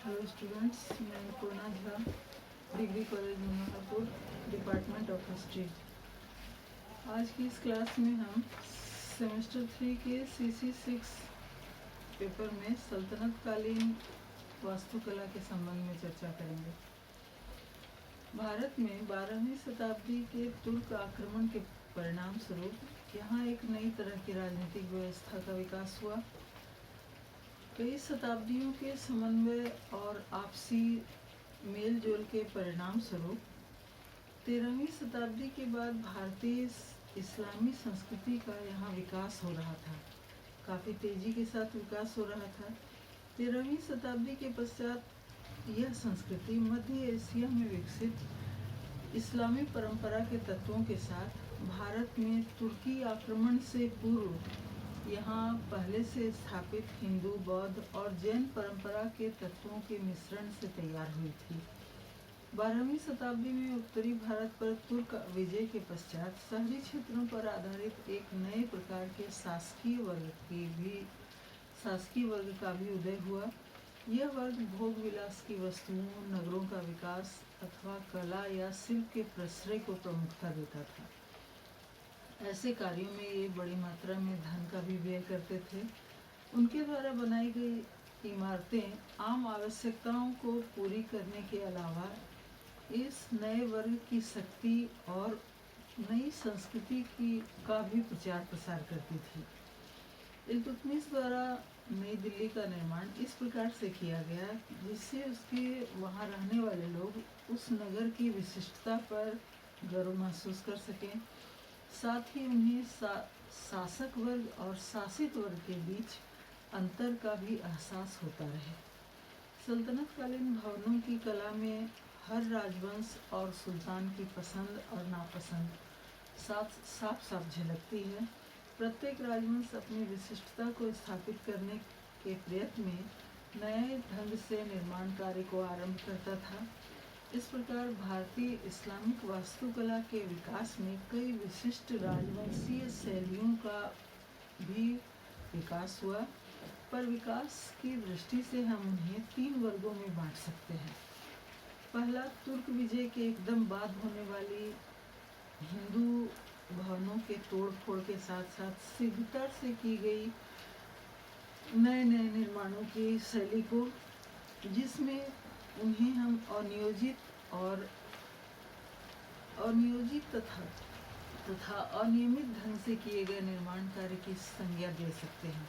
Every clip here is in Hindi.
हेलो स्टूडेंट्स, मैं Purna Jha, degree college Manoharpur, department of history. आज की इस क्लास में हम सेमेस्टर 3 के CC6 पेपर में सल्तनत कालीन वास्तुकला के संबंध में चर्चा करेंगे। भारत में 12वीं शताब्दी के तुर्क आक्रमण के परिणाम स्वरूप यहाँ एक नई तरह की राजनीतिक व्यवस्था का विकास हुआ। कई शताब्दियों के समन्वय और आपसी मेल जोल के परिणाम स्वरूप 13वीं शताब्दी के बाद भारतीय इस्लामी संस्कृति का यहाँ विकास हो रहा था। काफ़ी तेज़ी के साथ विकास हो रहा था। 13वीं शताब्दी के पश्चात यह संस्कृति मध्य एशिया में विकसित इस्लामी परंपरा के तत्वों के साथ भारत में तुर्की आक्रमण से पूर्व यहाँ पहले से स्थापित हिंदू, बौद्ध और जैन परंपरा के तत्वों के मिश्रण से तैयार हुई थी। 12वीं शताब्दी में उत्तरी भारत पर तुर्क विजय के पश्चात शहरी क्षेत्रों पर आधारित एक नए प्रकार के शासकीय वर्ग का भी उदय हुआ। यह वर्ग भोग विलास की वस्तुओं, नगरों का विकास अथवा कला या शिल्प के प्रश्रय को प्रमुखता देता था। ऐसे कार्यों में ये बड़ी मात्रा में धन का भी व्यय करते थे। उनके द्वारा बनाई गई इमारतें आम आवश्यकताओं को पूरी करने के अलावा इस नए वर्ग की शक्ति और नई संस्कृति का भी प्रचार प्रसार करती थी। इल्तुतमिश द्वारा नई दिल्ली का निर्माण इस प्रकार से किया गया जिससे उसके वहाँ रहने वाले लोग उस नगर की विशिष्टता पर गर्व महसूस कर सकें। साथ ही उन्हें शासक वर्ग और शासित वर्ग के बीच अंतर का भी एहसास होता रहे। सल्तनतकालीन भवनों की कला में हर राजवंश और सुल्तान की पसंद और नापसंद साफ झलकती है। प्रत्येक राजवंश अपनी विशिष्टता को स्थापित करने के प्रयत्न में नए ढंग से निर्माण कार्य को आरंभ करता था। इस प्रकार भारतीय इस्लामिक वास्तुकला के विकास में कई विशिष्ट राजवंशीय शैलियों का भी विकास हुआ, पर विकास की दृष्टि से हम उन्हें 3 वर्गों में बांट सकते हैं। पहला, तुर्क विजय के एकदम बाद होने वाली हिंदू भवनों के तोड़-फोड़ के साथ साथ शीघ्रता से की गई नए निर्माणों की शैली को, जिसमें उन्हें हम अनियोजित तथा अनियमित ढंग से किए गए निर्माण कार्य की संज्ञा दे सकते हैं।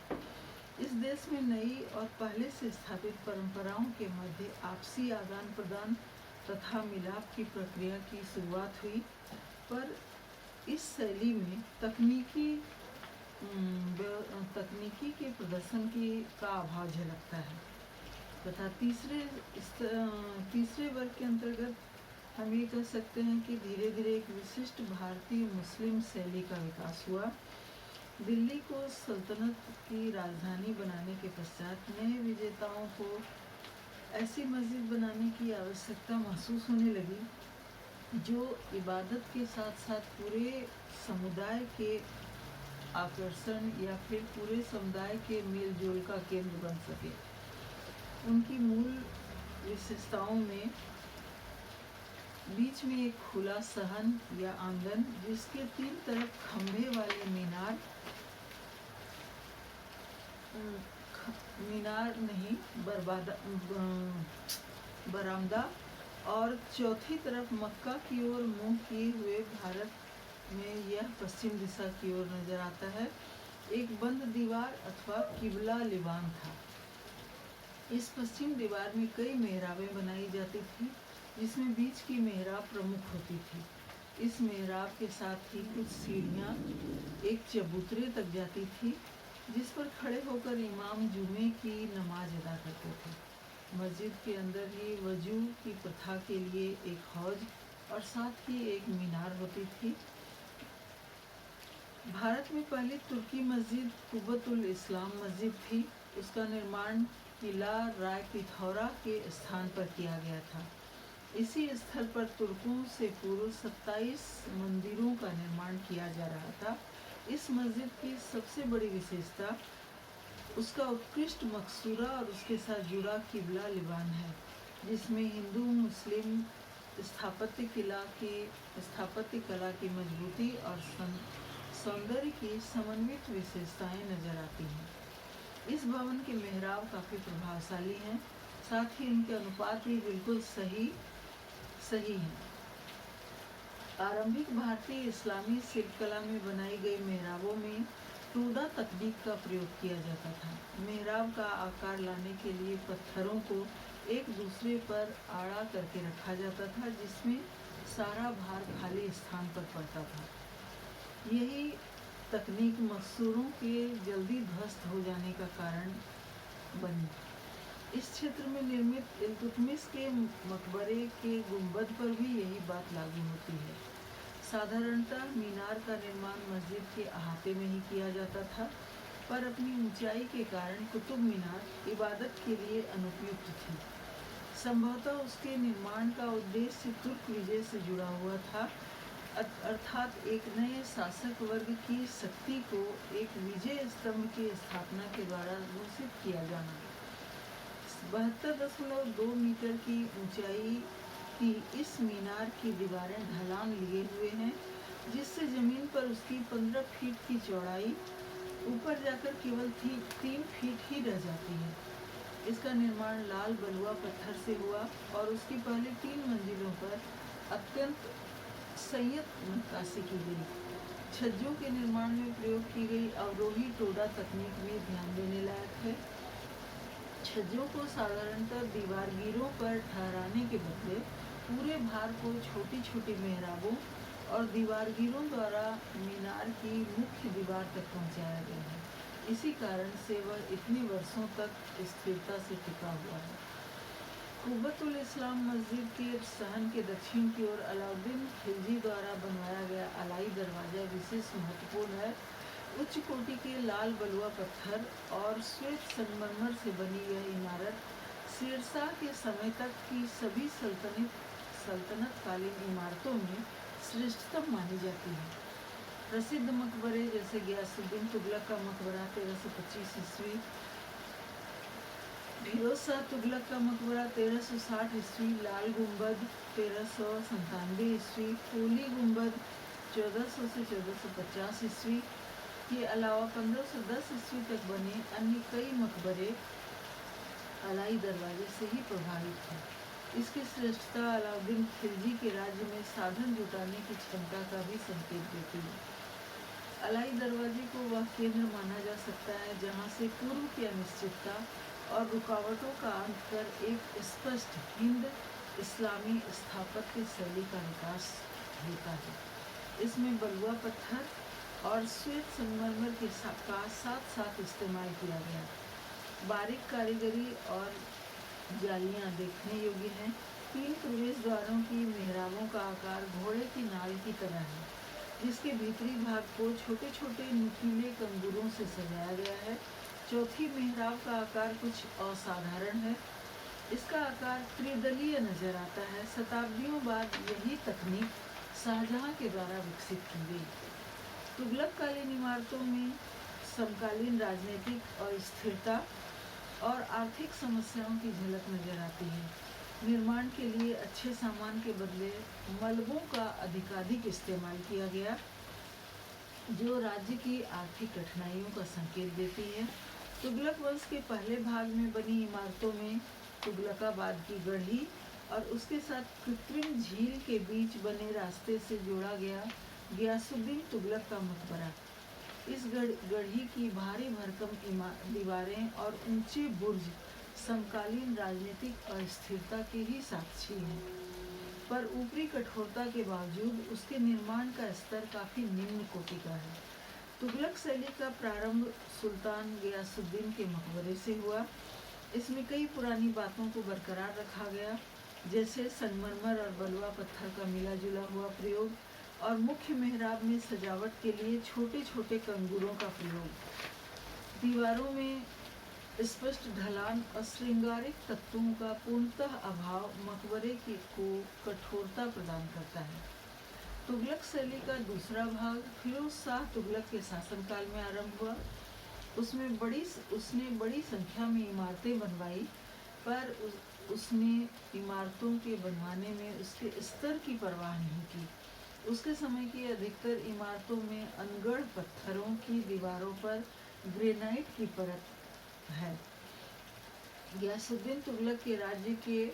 इस देश में नई और पहले से स्थापित परंपराओं के मध्य आपसी आदान प्रदान तथा मिलाप की प्रक्रिया की शुरुआत हुई, पर इस शैली में तकनीकी के प्रदर्शन का अभाव झलकता है। तथा तीसरे वर्ग के अंतर्गत हम ये कह सकते हैं कि धीरे धीरे एक विशिष्ट भारतीय मुस्लिम शैली का विकास हुआ। दिल्ली को सल्तनत की राजधानी बनाने के पश्चात नए विजेताओं को ऐसी मस्जिद बनाने की आवश्यकता महसूस होने लगी जो इबादत के साथ साथ पूरे समुदाय के आकर्षण या फिर पूरे समुदाय के मेल जोल का केंद्र बन सके। उनकी मूल विशेषताओं में बीच में एक खुला सहन या आंगन, जिसके 3 तरफ खंभे वाले बरामदा और चौथी तरफ मक्का की ओर मुंह किए हुए भारत में यह पश्चिम दिशा की ओर नजर आता है, एक बंद दीवार अथवा किबला लिबान था। इस पश्चिम दीवार में कई मेहराबें बनाई जाती थी, जिसमें बीच की मेहराब प्रमुख होती थी। इस मेहराब के साथ ही कुछ सीढ़ियाँ एक चबूतरे तक जाती थी, जिस पर खड़े होकर इमाम जुमे की नमाज अदा करते थे। मस्जिद के अंदर ही वजू की प्रथा के लिए एक हौज और साथ ही एक मीनार होती थी। भारत में पहली तुर्की मस्जिद कुब्बतुल इस्लाम मस्जिद थी। उसका निर्माण किला राय पिथौरा के स्थान पर किया गया था। इसी स्थल पर तुर्कों से पूर्व 27 मंदिरों का निर्माण किया जा रहा था। इस मस्जिद की सबसे बड़ी विशेषता उसका उत्कृष्ट मकसूरा और उसके साथ जुड़ा किबला लिबान है, जिसमें हिंदू मुस्लिम स्थापत्य कला की मजबूती और सौंदर्य की समन्वित विशेषताएं नजर आती हैं। इस भवन के मेहराब काफ़ी प्रभावशाली हैं, साथ ही उनके अनुपात भी बिल्कुल सही हैं। आरंभिक भारतीय इस्लामी शिल्पकला में बनाई गई मेहराबों में टूडा तकनीक का प्रयोग किया जाता था। मेहराब का आकार लाने के लिए पत्थरों को एक दूसरे पर आड़ा करके रखा जाता था, जिसमें सारा भार खाली स्थान पर पड़ता था। यही तकनीक मकसूरों के जल्दी ध्वस्त हो जाने का कारण बनी। इस क्षेत्र में निर्मित इल्तुतमिश के मकबरे के गुंबद पर भी यही बात लागू होती है। साधारणतः मीनार का निर्माण मस्जिद के अहाते में ही किया जाता था, पर अपनी ऊंचाई के कारण कुतुब मीनार इबादत के लिए अनुपयुक्त थी। संभवतः उसके निर्माण का उद्देश्य तुर्क विजय से जुड़ा हुआ था, अर्थात एक नए शासक वर्ग की शक्ति को एक विजय स्तंभ की स्थापना के द्वारा घोषित किया जाना। 72.2 मीटर की ऊंचाई की इस मीनार की दीवारें ढलान लिए हुए हैं, जिससे जमीन पर उसकी 15 फीट की चौड़ाई ऊपर जाकर केवल 3 फीट ही रह जाती है। इसका निर्माण लाल बलुआ पत्थर से हुआ और उसकी पहली 3 मंजिलों पर अत्यंत संयत नक्काशी की गई। छज्जों के निर्माण में प्रयोग की गई अवरोही टोडा तकनीक भी ध्यान देने लायक है। छज्जों को साधारणतः दीवारगीरों पर ठहराने के बदले पूरे भार को छोटी छोटी मेहराबों और दीवारगीरों द्वारा मीनार की मुख्य दीवार तक पहुंचाया गया है। इसी कारण से वह इतने वर्षों तक स्थिरता से टिका हुआ है। कुब्बतुल इस्लाम मस्जिद के सहन के दक्षिण की ओर अलाउद्दीन खिलजी द्वारा बनवाया गया अलाई दरवाजा विशेष महत्वपूर्ण है। उच्च कोटि के लाल बलुआ पत्थर और श्वेत संगमरमर से बनी यह इमारत शेरशाह के समय तक की सभी सल्तनतकालीन इमारतों में श्रेष्ठतम मानी जाती है। प्रसिद्ध मकबरे जैसे गियासुद्दीन तुगलक का मकबरा 1325 ईस्वी, फिरोज शाह तुगलक का मकबरा 1360 ईस्वी, लाल गुंबद 1397 ईस्वी, कोली गुंबद 1400 से 1450 ईस्वी के अलावा 1510 ईस्वी तक बने अन्य कई मकबरे अलाई दरवाजे से ही प्रभावित हैं। इसकी श्रेष्ठता अलाउद्दीन खिलजी के राज्य में साधन जुटाने की क्षमता का भी संकेत देती है। अलाई दरवाजे को वह केंद्र माना जा सकता है जहां से पूर्व की अनिश्चितता और रुकावटों का अंत कर एक स्पष्ट हिंद इस्लामी स्थापत्य शैली का विकास होता है। इसमें बलुआ पत्थर और श्वेत संगमरमर के साथ साथ इस्तेमाल किया गया। बारीक कारीगरी और जालियां देखने योग्य हैं। 3 प्रवेश द्वारों की मेहराबों का आकार घोड़े की नाल की तरह है, जिसके भीतरी भाग को छोटे छोटे नुकीले कंगूरों से सजाया गया है। चौथी मेहराब का आकार कुछ असाधारण है। इसका आकार त्रिदलीय नजर आता है। शताब्दियों बाद यही तकनीक शाहजहां के द्वारा विकसित की गई। तुगलककालीन इमारतों में समकालीन राजनीतिक अस्थिरता और आर्थिक समस्याओं की झलक नजर आती है। निर्माण के लिए अच्छे सामान के बदले मलबों का अधिकाधिक इस्तेमाल किया गया, जो राज्य की आर्थिक कठिनाइयों का संकेत देती है। तुगलक वंश के पहले भाग में बनी इमारतों में तुगलकाबाद की गढ़ी और उसके साथ कृत्रिम झील के बीच बने रास्ते से जोड़ा गया गियासुद्दीन तुगलक का मकबरा। इस गढ़ी की भारी भरकम दीवारें और ऊंचे बुर्ज समकालीन राजनीतिक अस्थिरता के ही साक्षी हैं, पर ऊपरी कठोरता के बावजूद उसके निर्माण का स्तर काफी निम्न कोटि का है। तुगलक शैली का प्रारंभ सुल्तान गियासुद्दीन के मकबरे से हुआ। इसमें कई पुरानी बातों को बरकरार रखा गया, जैसे संगमरमर और बलुआ पत्थर का मिला जुला हुआ प्रयोग और मुख्य मेहराब में सजावट के लिए छोटे छोटे कंगूरों का प्रयोग। दीवारों में स्पष्ट ढलान और श्रृंगारिक तत्वों का पूर्णतः अभाव मकबरे को कठोरता प्रदान करता है। तुगलक शैली का दूसरा भाग फिरोज शाह तुगलक के शासनकाल में आरंभ हुआ। उसने बड़ी संख्या में इमारतें बनवाई, पर उसने इमारतों के बनवाने में उसके स्तर की परवाह नहीं की। उसके समय की अधिकतर इमारतों में अनगढ़ पत्थरों की दीवारों पर ग्रेनाइट की परत है। गयासुद्दीन तुगलक के राज्य के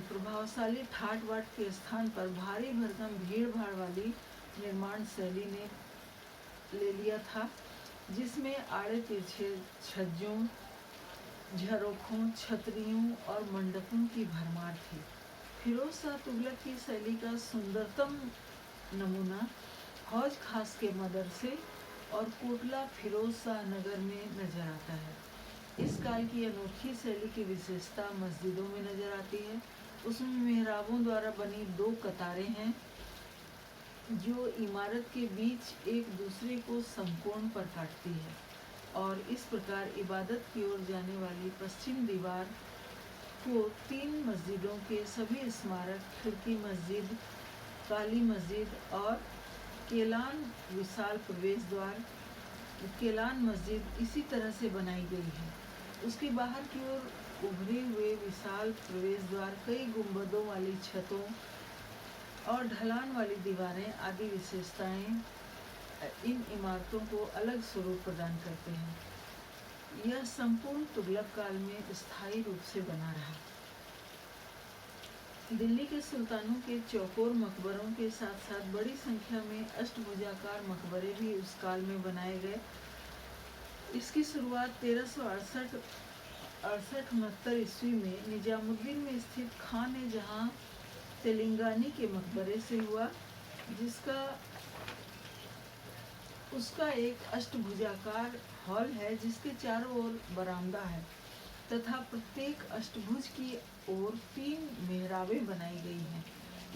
प्रभावशाली ठाट बाट के स्थान पर भारी भरकम भीड़ भाड़ वाली निर्माण शैली ने ले लिया था, जिसमें आड़े तिरछे छज्जों, झरोखों, छतरियों और मंडपों की भरमार थी। फिरोज शाह तुगलक की शैली का सुंदरतम नमूना हौज खास के मदरसे और कोटला फिरोज शाह नगर में नजर आता है। इस काल की अनोखी शैली की विशेषता मस्जिदों में नजर आती है। उसमें मेहराबों द्वारा बनी 2 कतारें हैं, जो इमारत के बीच एक दूसरे को समकोण पर काटती है, और इस प्रकार इबादत की ओर जाने वाली पश्चिम दीवार को 3 मस्जिदों के सभी स्मारक, खिड़की मस्जिद, काली मस्जिद और केलान विशाल प्रवेश द्वार, केलान मस्जिद इसी तरह से बनाई गई है। उसके बाहर की ओर उभरे हुए विशाल प्रवेश द्वार, कई गुंबदों वाली छतों और ढलान वाली दीवारें आदि विशेषताएं इन इमारतों को अलग स्वरूप प्रदान करते हैं। यह संपूर्ण तुगलक काल में स्थायी रूप से बना रहा। दिल्ली के सुल्तानों के चौकोर मकबरों के साथ साथ बड़ी संख्या में अष्टभुजाकार मकबरे भी उस काल में बनाए गए। इसकी शुरुआत 1368-69 ईस्वी में निजामुद्दीन में स्थित खान जहां तेलंगानी के मकबरे से हुआ, उसका एक अष्टभुजाकार हॉल है जिसके चारों ओर बरामदा है तथा प्रत्येक अष्टभुज की ओर 3 मेहराबें बनाई गई हैं।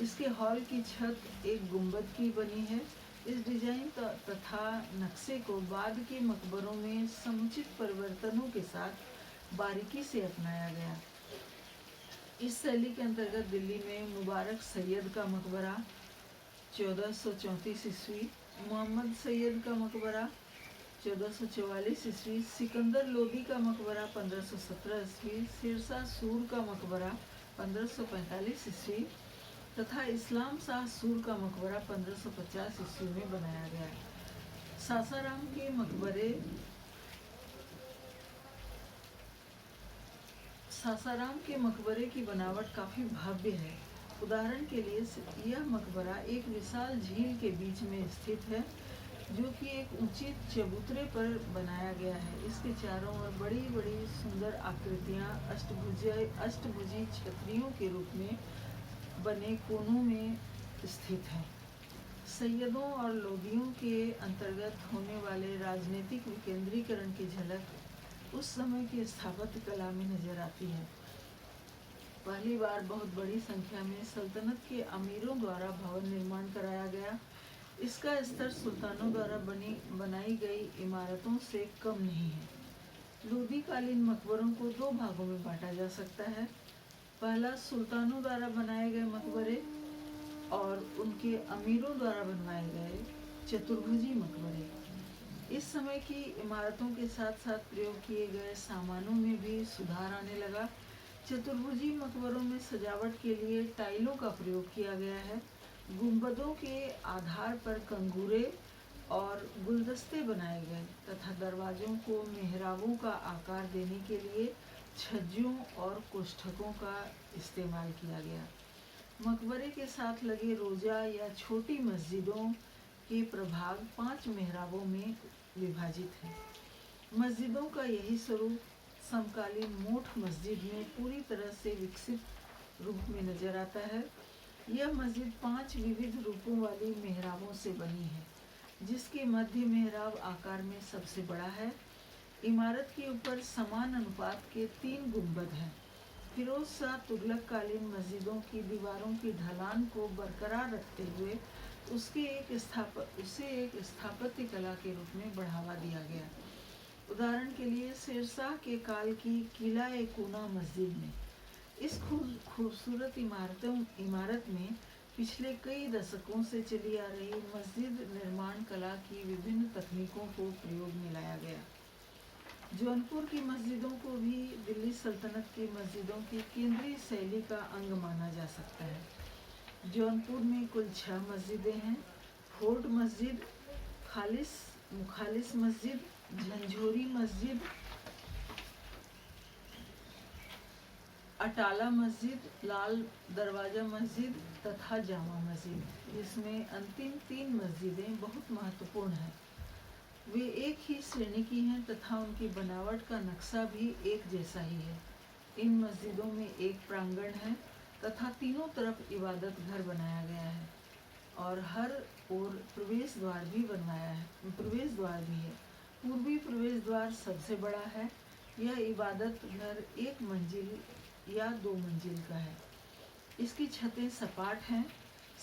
इसके हॉल की छत एक गुंबद की बनी है। इस डिजाइन तथा नक्शे को बाद के मकबरों में समुचित परिवर्तनों के साथ बारीकी से अपनाया गया। इस शैली के अंतर्गत दिल्ली में मुबारक सैयद का मकबरा 1434 ईस्वी, मोहम्मद सैयद का मकबरा 1444 ईस्वी, सिकंदर लोदी का मकबरा 1517 ईस्वी, शेरशाह सूर का मकबरा 1545 ईस्वी तथा इस्लाम शाह सूर का मकबरा 1550 ईस्वी में बनाया गया। सासाराम के मकबरे की बनावट काफी भव्य है। उदाहरण के लिए यह मकबरा एक विशाल झील के बीच में स्थित है, जो कि एक ऊंचे चबूतरे पर बनाया गया है। इसके चारों ओर बड़ी बड़ी सुंदर आकृतियां अष्टभुजी छतरियों के रूप में बने कोनों में स्थित है। सैयदों और लोदियों के अंतर्गत होने वाले राजनीतिक विकेंद्रीकरण की झलक उस समय की स्थापत्य कला में नजर आती है। पहली बार बहुत बड़ी संख्या में सल्तनत के अमीरों द्वारा भवन निर्माण कराया गया। इसका स्तर सुल्तानों द्वारा बनाई गई इमारतों से कम नहीं है। लोदी कालीन मकबरों को 2 भागों में बांटा जा सकता है। पहला, सुल्तानों द्वारा बनाए गए मकबरे और उनके अमीरों द्वारा बनवाए गए चतुर्भुजी मकबरे। इस समय की इमारतों के साथ साथ प्रयोग किए गए सामानों में भी सुधार आने लगा। चतुर्भुजी मकबरों में सजावट के लिए टाइलों का प्रयोग किया गया है। गुंबदों के आधार पर कंगूरे और गुलदस्ते बनाए गए तथा दरवाजों को मेहराबों का आकार देने के लिए छज्जों और कोष्ठकों का इस्तेमाल किया गया। मकबरे के साथ लगे रोजा या छोटी मस्जिदों के प्रभाग 5 मेहराबों में विभाजित है। मस्जिदों का यही स्वरूप समकालीन मोठ मस्जिद में पूरी तरह से विकसित रूप में नजर आता है। यह मस्जिद 5 विविध रूपों वाली मेहराबों से बनी है, जिसके मध्य मेहराब आकार में सबसे बड़ा है। इमारत के ऊपर समान अनुपात के 3 गुंबद हैं। फिरोज शाह तुगलक कालीन मस्जिदों की दीवारों की ढलान को बरकरार रखते हुए उसे एक स्थापत्य कला के रूप में बढ़ावा दिया गया। उदाहरण के लिए शेरशाह के काल की किला-ए-कूना मस्जिद में इस खूबसूरत इमारत में पिछले कई दशकों से चली आ रही मस्जिद निर्माण कला की विभिन्न तकनीकों को प्रयोग में लाया गया। जौनपुर की मस्जिदों को भी दिल्ली सल्तनत की मस्जिदों की केंद्रीय शैली का अंग माना जा सकता है। जौनपुर में कुल 6 मस्जिदें हैं। फोर्ट मस्जिद, मुखालिस मस्जिद, झंझोरी मस्जिद, अटाला मस्जिद, लाल दरवाजा मस्जिद तथा जामा मस्जिद, जिसमें अंतिम 3 मस्जिदें बहुत महत्वपूर्ण हैं। वे एक ही श्रेणी की हैं तथा उनकी बनावट का नक्शा भी एक जैसा ही है। इन मस्जिदों में एक प्रांगण है तथा तीनों तरफ इबादत घर बनाया गया है और हर ओर प्रवेश द्वार भी है। पूर्वी प्रवेश द्वार सबसे बड़ा है। यह इबादत घर 1 मंजिल या 2 मंजिल का है। इसकी छतें सपाट हैं।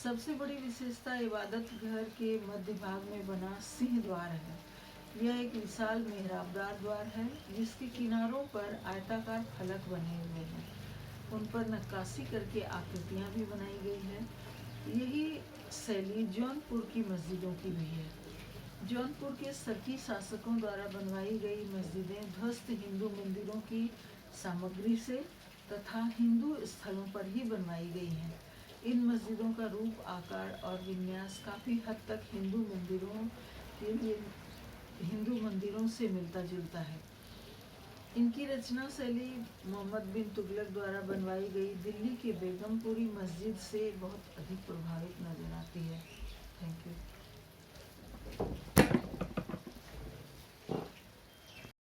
सबसे बड़ी विशेषता इबादत घर के मध्य भाग में बना सिंह द्वार है। यह एक विशाल मेहराबदार द्वार है जिसके किनारों पर आयताकार फलक बने हुए हैं। उन पर नक्काशी करके आकृतियां भी बनाई गई है। यही शैली जौनपुर की मस्जिदों की भी है। जौनपुर के सकी शासकों द्वारा बनवाई गई मस्जिदें ध्वस्त हिंदू मंदिरों की सामग्री से तथा हिंदू स्थलों पर ही बनवाई गई हैं। इन मस्जिदों का रूप, आकार और विन्यास काफ़ी हद तक हिंदू मंदिरों से मिलता जुलता है। इनकी रचना शैली मोहम्मद बिन तुगलक द्वारा बनवाई गई दिल्ली के बेगमपुरी मस्जिद से बहुत अधिक प्रभावित नजर आती है। Thank you.